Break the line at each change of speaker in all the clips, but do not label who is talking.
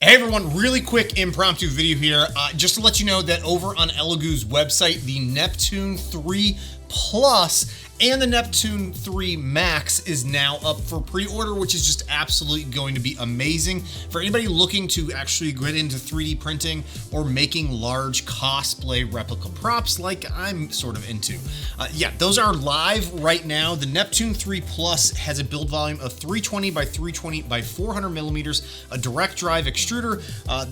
Hey everyone, really quick impromptu video here, just to let you know that over on Elegoo's website, the Neptune 3 Plus and the Neptune 3 Max is now up for pre-order, which is just absolutely going to be amazing. For anybody looking to actually get into 3D printing or making large cosplay replica props like I'm sort of into. Yeah, those are live right now. The Neptune 3 Plus has a build volume of 320 by 320 by 400 millimeters, a direct drive extruder,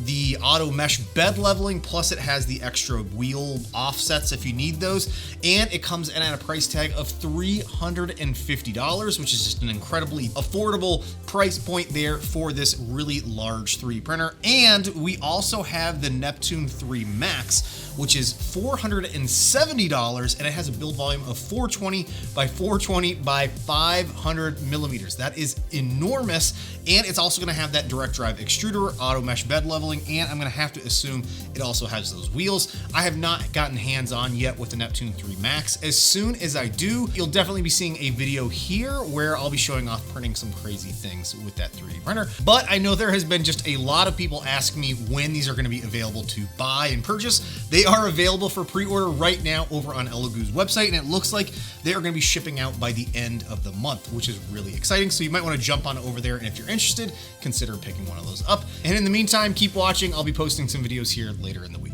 the auto mesh bed leveling, plus it has the extra wheel offsets if you need those, and it comes in at a price tag of $350, which is just an incredibly affordable price point there for this really large 3D printer. And we also have the Neptune 3 Max, which is $470, and it has a build volume of 420 by 420 by 500 millimeters. That is enormous, and it's also going to have that direct drive extruder, auto mesh bed leveling, and I'm going to have to assume it also has those wheels. I have not gotten hands-on yet with the Neptune 3 Max. As soon as I do, you'll definitely be seeing a video here where I'll be showing off printing some crazy things with that 3D printer. But I know there has been just a lot of people asking me when these are going to be available to buy and purchase. They are available for pre-order right now over on Elegoo's website, and it looks like they are going to be shipping out by the end of the month, which is really exciting. So you might want to jump on over there, and if you're interested, consider picking one of those up. And in the meantime, keep watching. I'll be posting some videos here later in the week.